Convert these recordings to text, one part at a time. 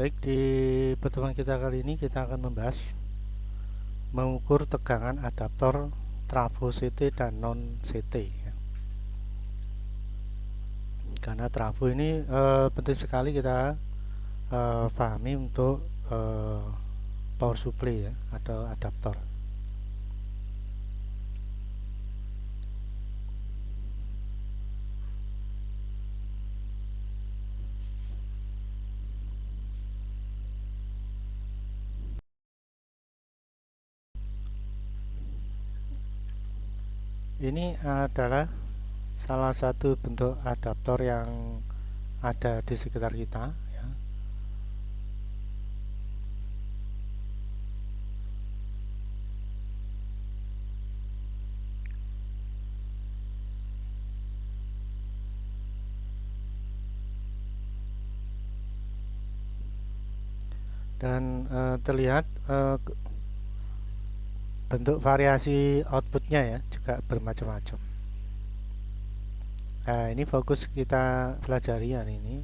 Baik, di pertemuan kita kali ini kita akan membahas mengukur tegangan adaptor trafo CT dan non CT ya. Karena trafo ini penting sekali kita pahami untuk power supply ya, atau adaptor. Ini adalah salah satu bentuk adaptor yang ada di sekitar kita ya. Dan terlihat bentuk variasi outputnya ya juga bermacam-macam. Nah, ini fokus kita pelajari hari ini,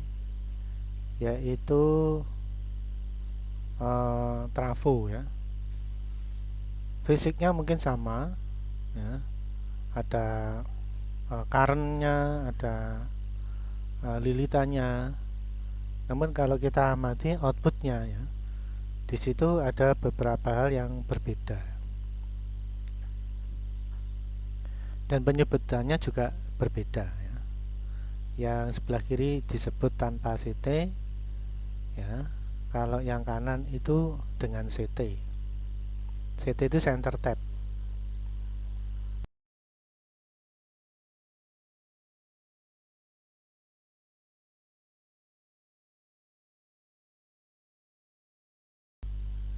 yaitu trafo ya. Fisiknya mungkin sama ya, ada currentnya, ada lilitannya. Namun kalau kita amati outputnya ya, di situ ada beberapa hal yang berbeda. Dan penyebutannya juga berbeda ya. Yang sebelah kiri disebut tanpa CT ya. Kalau yang kanan itu dengan CT. CT itu center tap.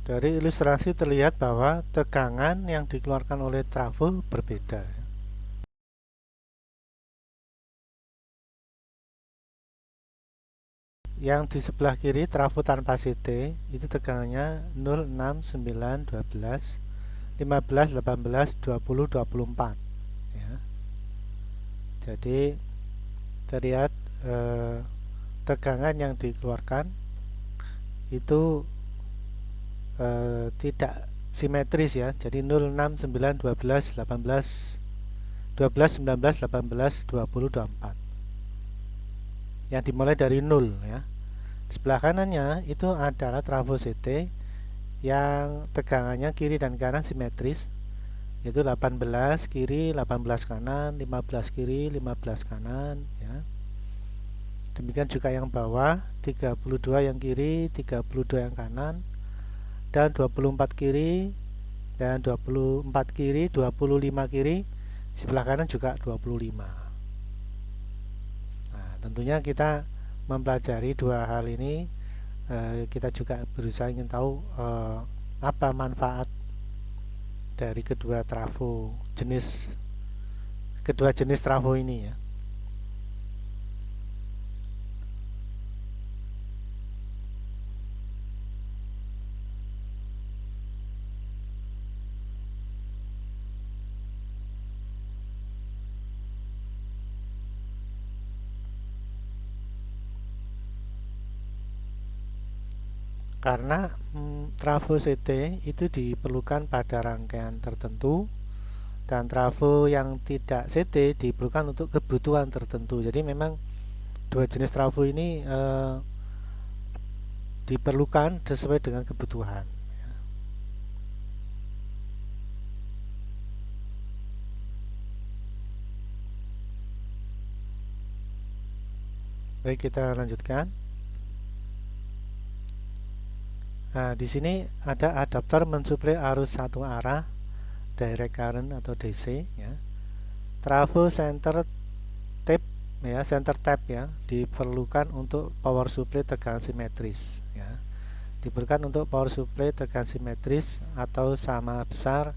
Dari ilustrasi terlihat bahwa tegangan yang dikeluarkan oleh trafo berbeda. Yang di sebelah kiri trafo tanpa CT itu tegangannya 0, 6, 9, 12, 15, 18, 20, 24 ya. Jadi terlihat tegangan yang dikeluarkan itu tidak simetris ya. Jadi 0, 6, 9, 12, 18, 12, 19, 18, 20, 24 yang dimulai dari 0 ya. Sebelah kanannya itu adalah trafo CT yang tegangannya kiri dan kanan simetris, yaitu 18 kiri, 18 kanan, 15 kiri, 15 kanan ya. Demikian juga yang bawah, 32 yang kiri, 32 yang kanan, dan 24 kiri dan 24 kiri, 25 kiri, sebelah kanan juga 25. Nah, tentunya kita mempelajari dua hal ini, kita juga berusaha ingin tahu apa manfaat dari kedua jenis trafo ini ya. Karena trafo CT itu diperlukan pada rangkaian tertentu, dan trafo yang tidak CT diperlukan untuk kebutuhan tertentu. Jadi memang dua jenis trafo ini diperlukan sesuai dengan kebutuhan. Baik, kita lanjutkan. Nah, di sini ada adaptor mensuplai arus satu arah, direct current atau DC ya. Trafo center tap ya, center tap ya, diperlukan untuk power supply tegangan simetris ya. Diperlukan untuk power supply tegangan simetris atau sama besar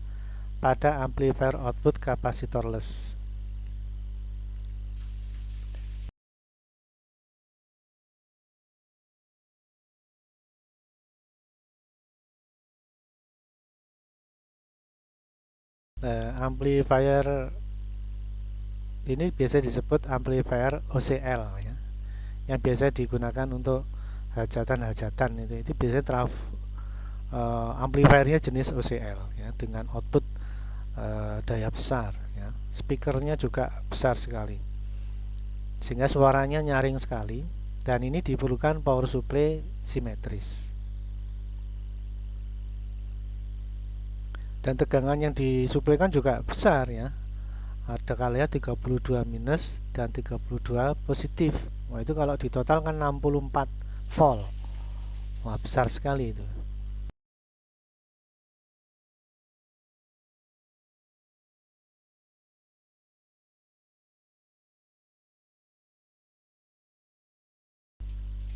pada amplifier output kapasitorless. Amplifier ini biasa disebut amplifier OCL ya, yang biasa digunakan untuk hajatan itu biasanya amplifiernya jenis OCL ya, dengan output daya besar ya. Speakernya juga besar sekali sehingga suaranya nyaring sekali, dan ini diperlukan power supply simetris. Dan tegangan yang disuplaikan juga besar ya. Ada kalanya 32 minus dan 32 positif. Wah, itu kalau di total kan 64 volt. Wah, besar sekali itu.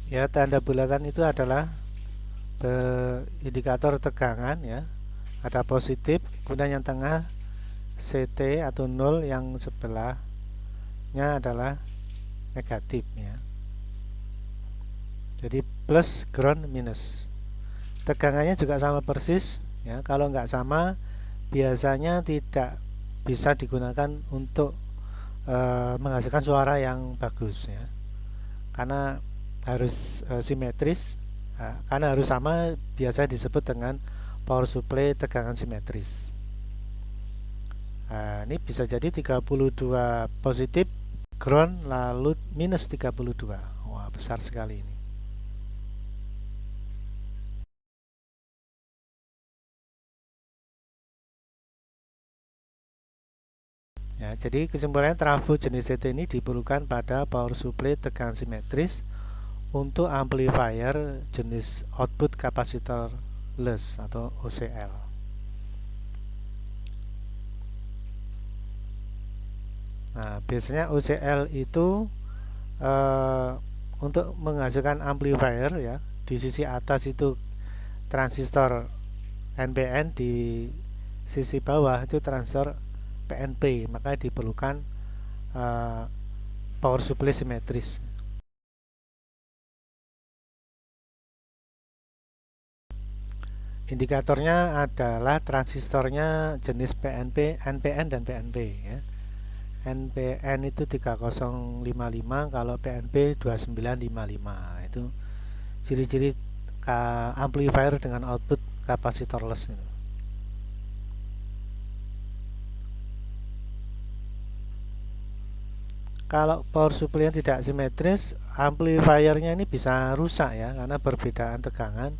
Ya, tanda bulatan itu adalah indikator tegangan ya. Ada positif, kemudian yang tengah CT atau 0, yang sebelahnya adalah negatif ya. Jadi plus, ground, minus. Tegangannya juga sama persis ya. Kalau nggak sama, biasanya tidak bisa digunakan untuk menghasilkan suara yang bagus ya. Karena harus simetris, karena harus sama, biasa disebut dengan power supply tegangan simetris. Ini bisa jadi 32 positif ground lalu minus 32. Wah, besar sekali ini. Ya, jadi kesimpulannya trafo jenis CT ini diperlukan pada power supply tegangan simetris untuk amplifier jenis output capacitorless atau OCL. Nah, biasanya OCL itu untuk menghasilkan amplifier ya, di sisi atas itu transistor NPN, di sisi bawah itu transistor PNP, maka diperlukan power supply simetris. Indikatornya adalah transistornya jenis PNP, NPN dan PNP ya. NPN itu 3055, kalau PNP 2955. Itu ciri-ciri amplifier dengan output capacitorless itu. Kalau power supply yang tidak simetris, amplifiernya ini bisa rusak ya, karena perbedaan tegangan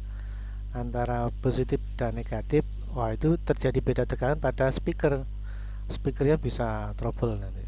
antara positif dan negatif. Wah, itu terjadi beda tegangan pada speakernya bisa trouble nanti.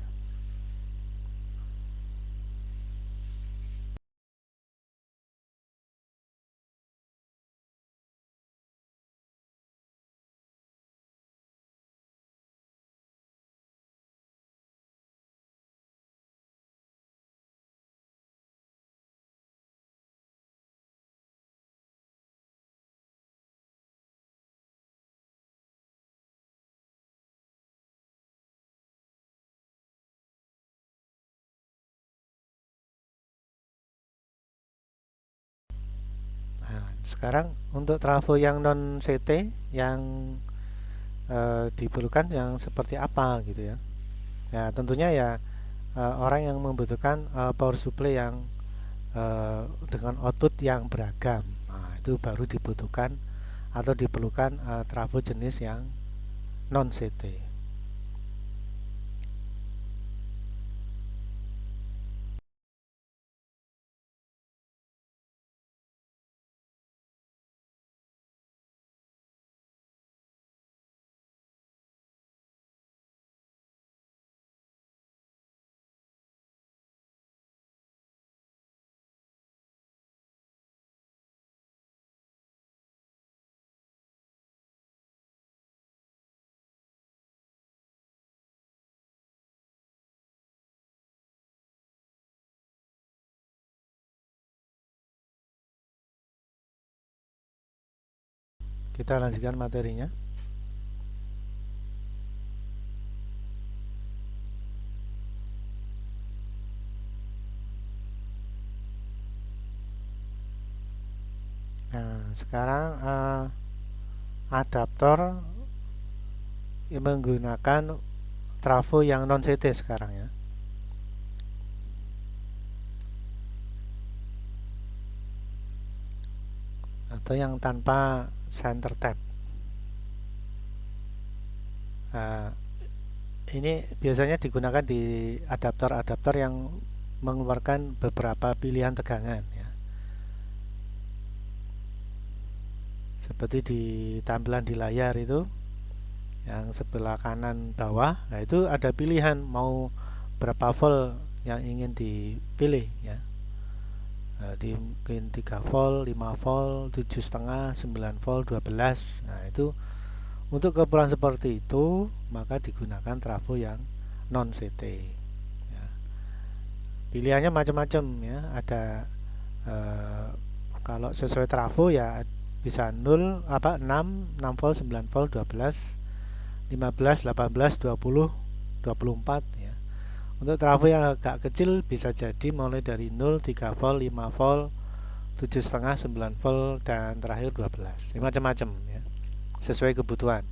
Nah, sekarang untuk trafo yang non CT yang diperlukan yang seperti apa gitu ya. Ya, tentunya ya orang yang membutuhkan power supply yang dengan output yang beragam. Nah, itu baru dibutuhkan atau diperlukan trafo jenis yang non CT. Kita lanjutkan materinya. Nah, sekarang adaptor yang menggunakan trafo yang non CT sekarang ya. atau yang tanpa center tap. Nah, ini biasanya digunakan di adaptor-adaptor yang mengeluarkan beberapa pilihan tegangan ya. Seperti di tampilan di layar itu yang sebelah kanan bawah, nah itu ada pilihan mau berapa volt yang ingin dipilih ya. Di mungkin 3 volt, 5 volt, 7,5, 9 volt, 12. Nah, itu untuk keperluan seperti itu maka digunakan trafo yang non CT ya. Pilihannya macam-macam ya, ada kalau sesuai trafo ya bisa 0, 6 volt, 9 volt, 12, 15, 18, 20, 24 ya. Untuk trafo yang agak kecil bisa jadi mulai dari 0, 3 volt, 5 volt, 7,5, 9 volt, dan terakhir 12. Ini macam-macam ya, sesuai kebutuhan.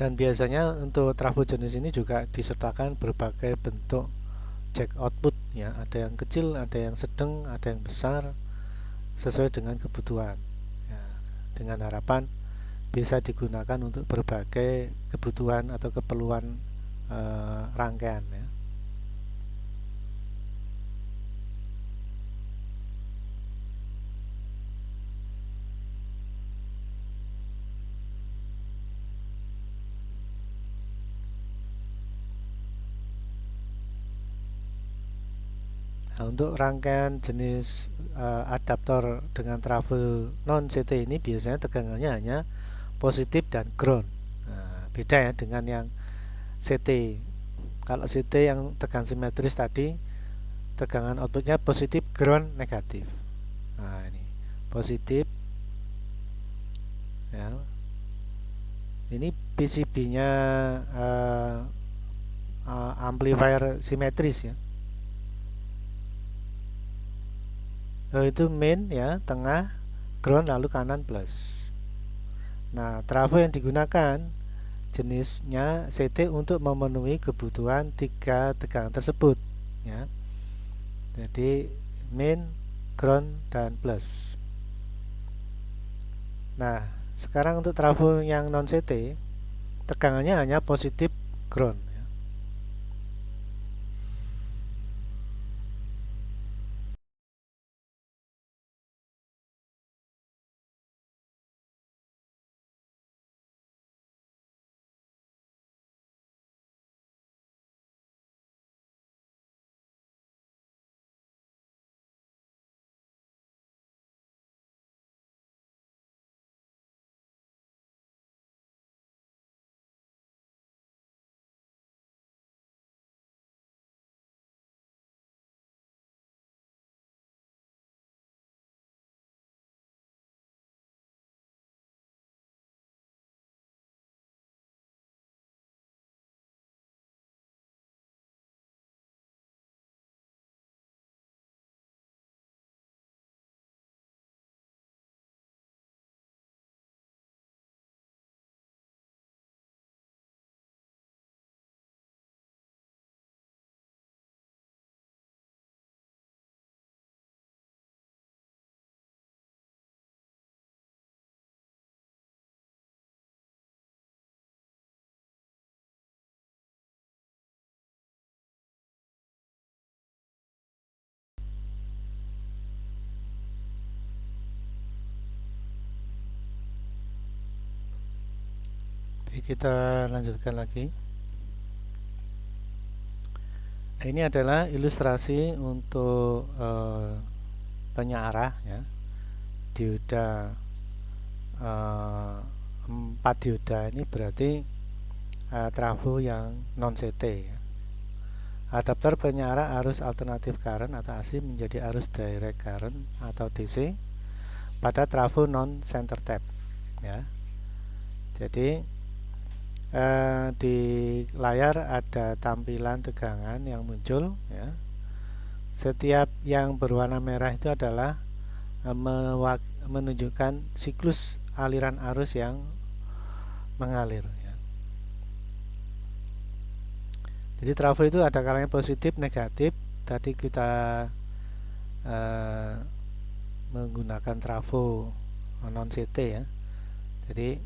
Dan biasanya untuk trafo jenis ini juga disertakan berbagai bentuk jack output ya, ada yang kecil, ada yang sedang, ada yang besar, sesuai dengan kebutuhan ya, dengan harapan bisa digunakan untuk berbagai kebutuhan atau keperluan rangkaian ya. Nah, untuk rangkaian jenis adaptor dengan trafo non CT ini biasanya tegangannya hanya positif dan ground. Nah, beda ya dengan yang CT. Kalau CT yang tegangan simetris tadi tegangan outputnya positif, ground, negatif. Nah, ini positif ya. Ini PCB-nya amplifier simetris ya. Itu main ya, tengah, ground, lalu kanan plus. Nah, trafo yang digunakan jenisnya CT untuk memenuhi kebutuhan tiga tegangan tersebut ya. Jadi main, ground, dan plus. Nah, sekarang untuk trafo yang non CT tegangannya hanya positif, ground ya. Oke, kita lanjutkan lagi. Ini adalah ilustrasi untuk penyearah ya, dioda 4 dioda ini berarti trafo yang non CT ya. Adaptor penyearah arus alternatif current atau AC menjadi arus direct current atau DC pada trafo non center tap ya. Jadi di layar ada tampilan tegangan yang muncul ya. Setiap yang berwarna merah itu adalah menunjukkan siklus aliran arus yang mengalir ya. Jadi trafo itu ada kalanya positif, negatif. Tadi kita menggunakan trafo non CT ya. Jadi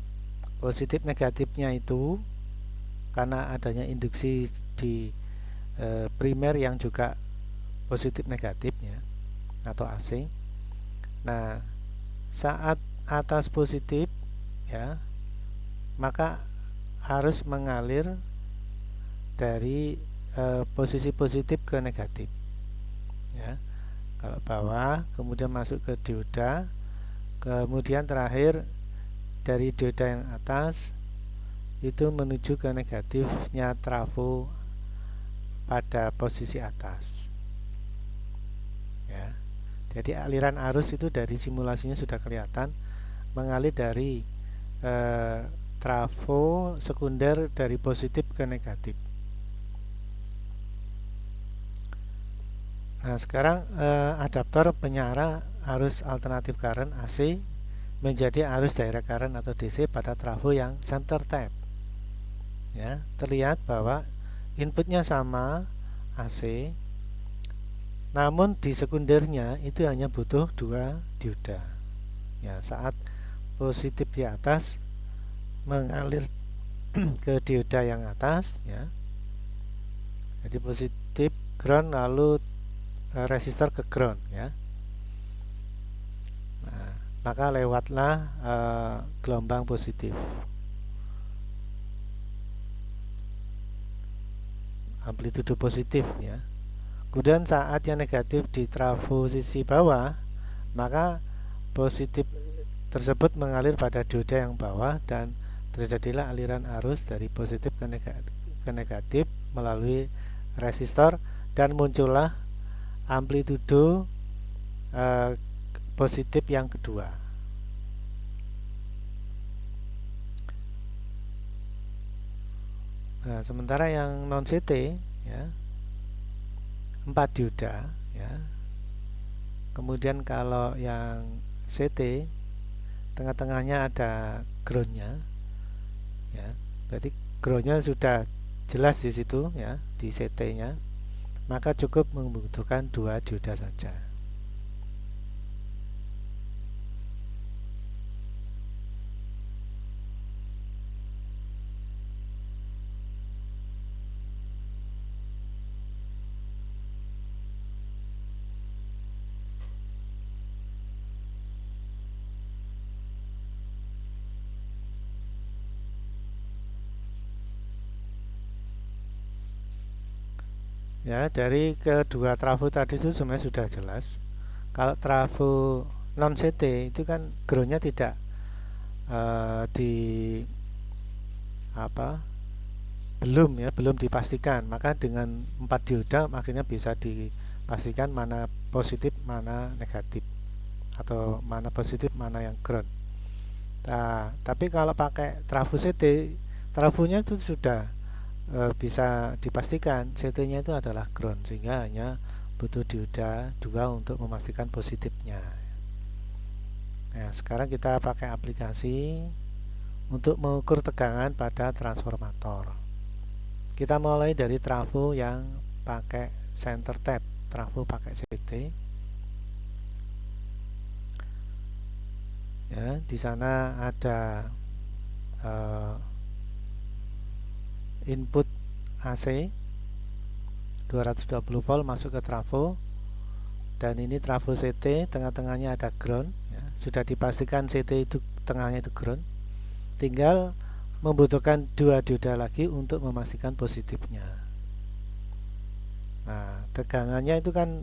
positif negatifnya itu karena adanya induksi di primer yang juga positif negatif ya, atau AC. Nah, saat atas positif ya, maka harus mengalir dari posisi positif ke negatif ya. Kalau bawah kemudian masuk ke dioda, kemudian terakhir dari dioda yang atas itu menuju ke negatifnya trafo pada posisi atas ya. Jadi aliran arus itu dari simulasinya sudah kelihatan mengalir dari trafo sekunder dari positif ke negatif. Nah, sekarang adaptor penyara arus alternatif current AC menjadi arus direct current atau DC pada trafo yang center tap. Ya, terlihat bahwa inputnya sama AC, namun di sekundernya itu hanya butuh 2 dioda. Ya, saat positif di atas mengalir ke dioda yang atas ya. Jadi positif ground lalu resistor ke ground ya. Nah, maka lewatlah gelombang positif. Amplitudo positif ya. Kemudian saat yang negatif di trafo sisi bawah, maka positif tersebut mengalir pada dioda yang bawah dan terjadilah aliran arus dari positif ke negatif melalui resistor dan muncullah amplitudo positif yang kedua. Nah, sementara yang non CT ya 4 dioda ya. Kemudian kalau yang CT tengah-tengahnya ada groundnya ya. Berarti groundnya sudah jelas di situ ya, di CT-nya. Maka cukup membutuhkan 2 dioda saja. Ya, dari kedua trafo tadi itu sebenarnya sudah jelas. Kalau trafo non CT itu kan groundnya tidak di apa belum dipastikan, maka dengan 4 dioda akhirnya bisa dipastikan mana positif mana negatif atau mana positif mana yang ground. Nah, tapi kalau pakai trafo CT, trafonya itu sudah bisa dipastikan CT-nya itu adalah ground, sehingga hanya butuh dioda 2 untuk memastikan positifnya. Nah, sekarang kita pakai aplikasi untuk mengukur tegangan pada transformator. Kita mulai dari trafo yang pakai center tap, trafo pakai CT. Ya, di sana ada input AC 220 volt masuk ke trafo, dan ini trafo CT, tengah-tengahnya ada ground ya. Sudah dipastikan CT itu tengahnya itu ground, tinggal membutuhkan 2 dioda lagi untuk memastikan positifnya. Nah, tegangannya itu kan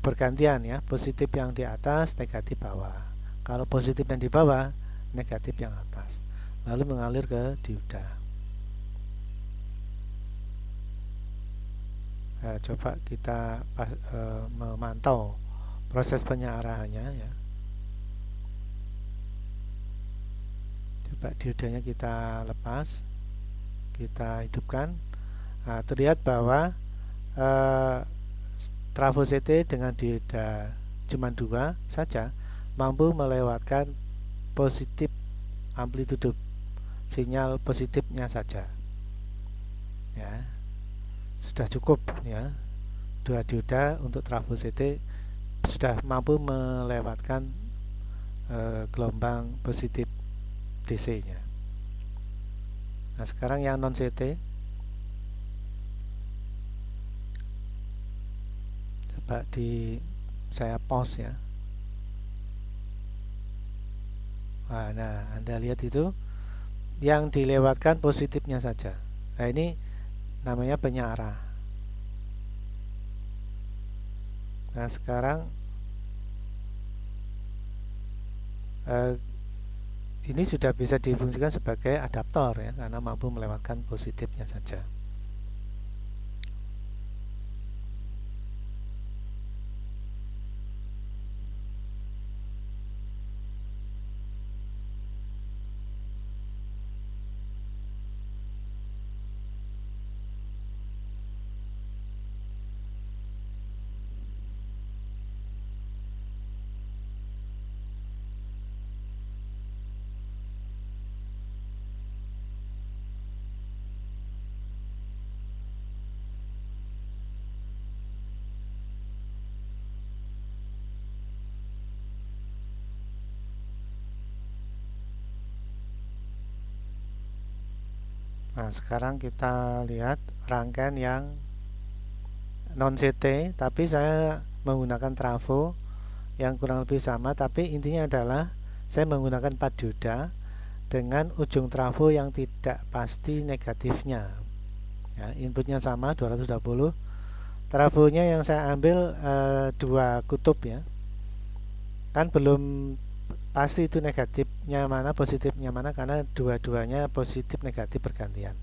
bergantian ya, positif yang di atas, negatif bawah. Kalau positif yang di bawah, negatif yang atas, lalu mengalir ke dioda. Nah, coba kita memantau proses penyarahannya ya. Coba diodanya kita lepas, kita hidupkan. Nah, terlihat bahwa trafo CT dengan dioda cuma 2 saja mampu melewatkan positif amplitudo sinyal positifnya saja ya. Sudah cukup ya, 2 dioda untuk trafo CT sudah mampu melewatkan gelombang positif DC nya. Nah sekarang yang non CT, coba saya pause ya. Nah Anda lihat itu yang dilewatkan positifnya saja. Nah ini namanya penyarah. Nah sekarang ini sudah bisa difungsikan sebagai adaptor ya, karena mampu melewatkan positifnya saja. Nah sekarang kita lihat rangkaian yang non CT, tapi saya menggunakan trafo yang kurang lebih sama, tapi intinya adalah saya menggunakan 4 dioda dengan ujung trafo yang tidak pasti negatifnya ya, inputnya sama 220. Trafonya yang saya ambil 2 kutub ya, kan belum pasti itu negatifnya mana positifnya mana, karena dua-duanya positif negatif bergantian,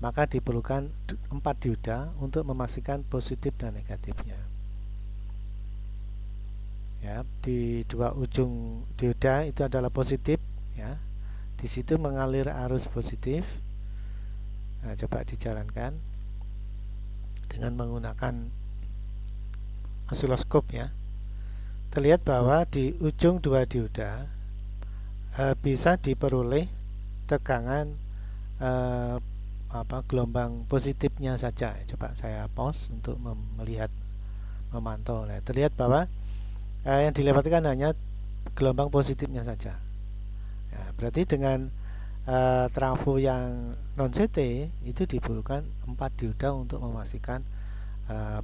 maka diperlukan 4 dioda untuk memastikan positif dan negatifnya ya. Di 2 ujung dioda itu adalah positif ya, di situ mengalir arus positif. Nah, coba dijalankan dengan menggunakan osiloskop ya. Terlihat bahwa di ujung 2 dioda bisa diperoleh tegangan gelombang positifnya saja. Coba saya pause untuk melihat, memantau. Nah, terlihat bahwa yang dilewatkan hanya gelombang positifnya saja. Ya, berarti dengan trafo yang non CT itu diperlukan 4 dioda untuk memastikan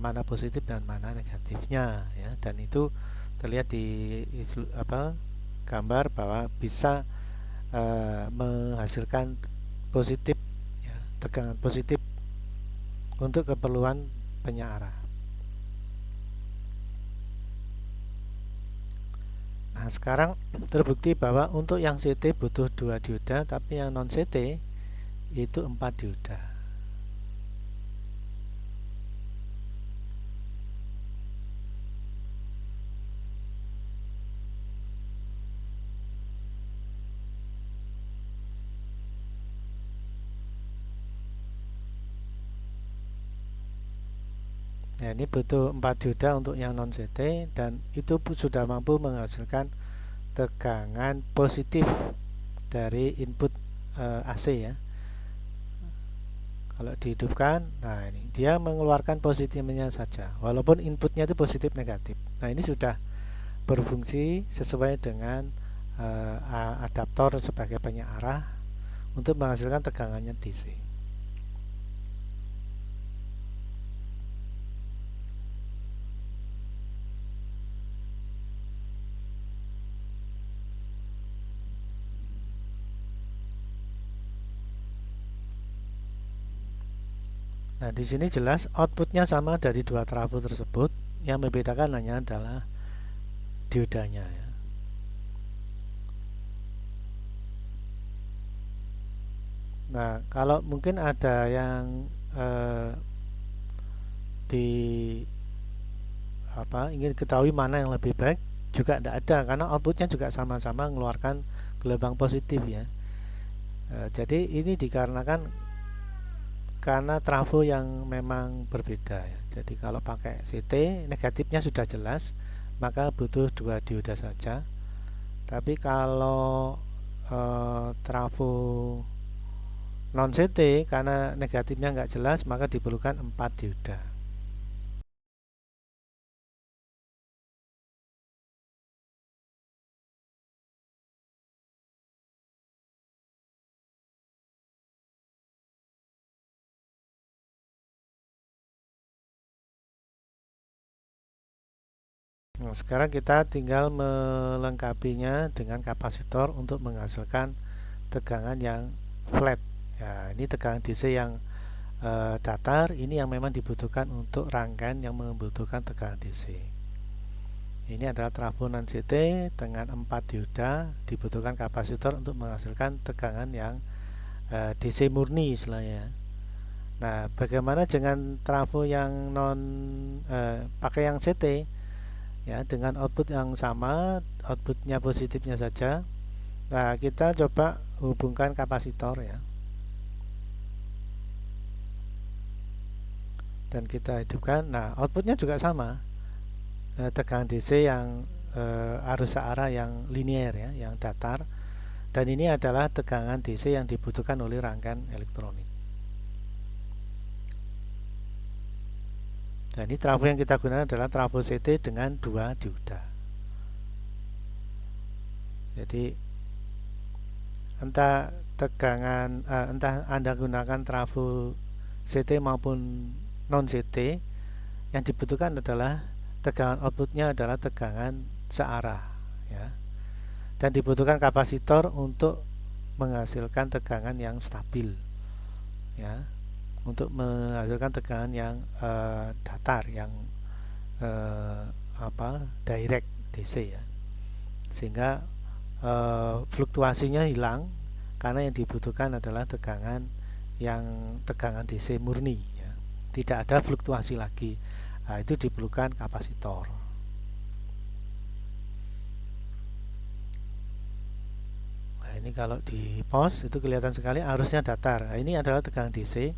mana positif dan mana negatifnya ya, dan itu terlihat di gambar bahwa bisa menghasilkan positif ya, tegangan positif untuk keperluan penyarah. Nah sekarang terbukti bahwa untuk yang CT butuh 2 dioda, tapi yang non CT itu 4 dioda. Nah ini butuh 4 dioda untuk yang non CT, dan itu sudah mampu menghasilkan tegangan positif dari input AC ya. Kalau dihidupkan, nah ini dia mengeluarkan positifnya saja, walaupun inputnya itu positif negatif. Nah ini sudah berfungsi sesuai dengan adaptor sebagai penyarah untuk menghasilkan tegangannya DC. Nah, di sini jelas outputnya sama dari 2 trafo tersebut. Yang membedakan hanya adalah diodanya ya. Nah, kalau mungkin ada yang ingin ketahui mana yang lebih baik, juga tidak ada, karena outputnya juga sama-sama mengeluarkan gelombang positif ya. Jadi ini dikarenakan karena trafo yang memang berbeda ya. Jadi kalau pakai CT negatifnya sudah jelas, maka butuh 2 dioda saja. Tapi kalau trafo non CT karena negatifnya nggak jelas, maka diperlukan 4 dioda. Nah, sekarang kita tinggal melengkapinya dengan kapasitor untuk menghasilkan tegangan yang flat. Ya, ini tegangan DC yang datar, ini yang memang dibutuhkan untuk rangkaian yang membutuhkan tegangan DC. Ini adalah trafo non CT dengan 4 dioda, dibutuhkan kapasitor untuk menghasilkan tegangan yang DC murni istilahnya. Nah, bagaimana dengan trafo yang non pakai yang CT, ya, dengan output yang sama, outputnya positifnya saja. Nah, kita coba hubungkan kapasitor, ya, dan kita hidupkan. Nah, outputnya juga sama, tegangan DC yang arus searah yang linier, ya, yang datar, dan ini adalah tegangan DC yang dibutuhkan oleh rangkaian elektronik. Dan ini trafo yang kita gunakan adalah trafo CT dengan 2 dioda. Jadi entah Anda gunakan trafo CT maupun non CT, yang dibutuhkan adalah tegangan outputnya adalah tegangan searah, ya, dan dibutuhkan kapasitor untuk menghasilkan tegangan yang stabil, ya, untuk menghasilkan tegangan yang datar, yang direct DC, ya, sehingga fluktuasinya hilang karena yang dibutuhkan adalah tegangan DC murni, ya. Tidak ada fluktuasi lagi. Nah, itu diperlukan kapasitor. Nah, ini kalau di pos itu kelihatan sekali arusnya datar. Nah, ini adalah tegangan DC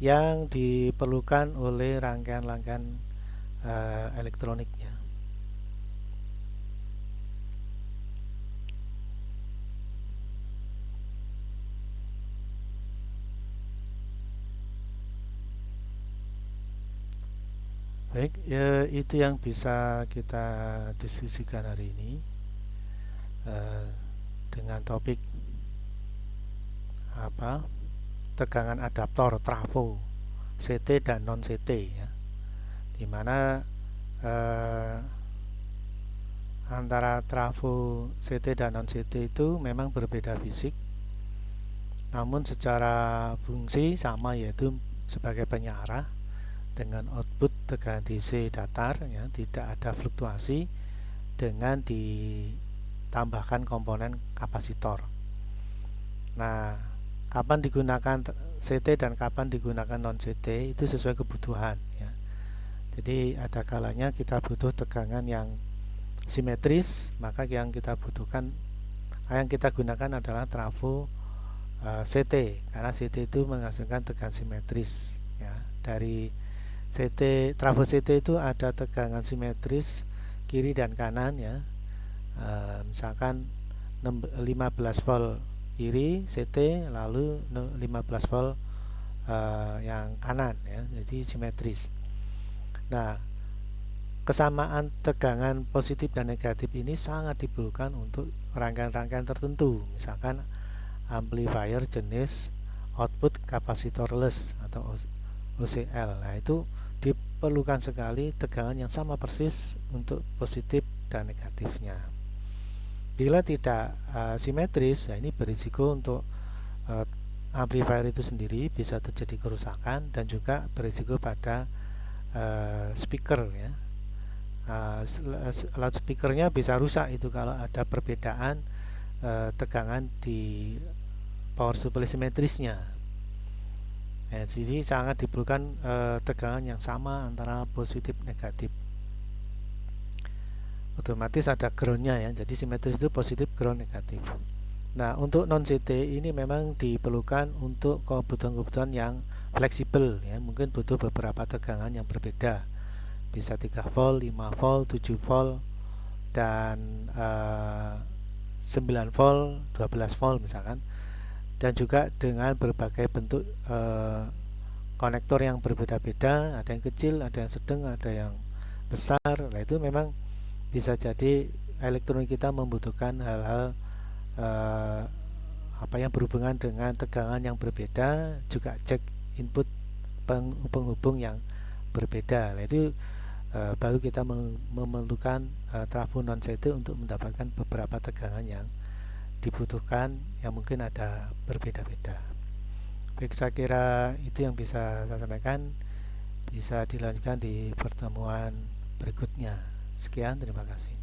yang diperlukan oleh rangkaian-rangkaian elektroniknya. Baik, ya, itu yang bisa kita diskusikan hari ini dengan topik tegangan adaptor trafo CT dan non CT, ya, dimana antara trafo CT dan non CT itu memang berbeda fisik, namun secara fungsi sama, yaitu sebagai penyearah dengan output tegangan DC datar, ya, tidak ada fluktuasi, dengan ditambahkan komponen kapasitor. Nah, kapan digunakan CT dan kapan digunakan non CT itu sesuai kebutuhan, ya. Jadi ada kalanya kita butuh tegangan yang simetris, maka yang kita gunakan adalah trafo CT, karena CT itu menghasilkan tegangan simetris, ya. Dari trafo CT itu ada tegangan simetris kiri dan kanan, ya. Misalkan 15 volt kiri CT, lalu 15 volt yang kanan, ya, jadi simetris. Nah, kesamaan tegangan positif dan negatif ini sangat diperlukan untuk rangkaian-rangkaian tertentu, misalkan amplifier jenis output capacitorless atau OCL. Nah, itu diperlukan sekali tegangan yang sama persis untuk positif dan negatifnya. Bila tidak simetris, ya, ini berisiko untuk amplifier itu sendiri bisa terjadi kerusakan dan juga berisiko pada speaker, ya. Loudspeakernya bisa rusak itu kalau ada perbedaan tegangan di power supply simetrisnya. Jadi sangat diperlukan tegangan yang sama antara positif negatif. Otomatis ada groundnya, ya, jadi simetris itu positif, ground negatif. Nah, untuk non CT ini memang diperlukan untuk kebutuhan-kebutuhan yang fleksibel, ya, mungkin butuh beberapa tegangan yang berbeda, bisa 3 volt, 5 volt, 7 volt, dan 9 volt, 12 volt misalkan, dan juga dengan berbagai bentuk konektor yang berbeda-beda, ada yang kecil, ada yang sedang, ada yang besar. Nah, itu memang bisa jadi elektronik kita membutuhkan hal-hal yang berhubungan dengan tegangan yang berbeda, juga cek input penghubung yang berbeda. Nah, itu baru kita memerlukan trafo non sete untuk mendapatkan beberapa tegangan yang dibutuhkan, yang mungkin ada berbeda-beda. Baik, saya kira itu yang bisa saya sampaikan. Bisa dilanjutkan di pertemuan berikutnya. Sekian, terima kasih.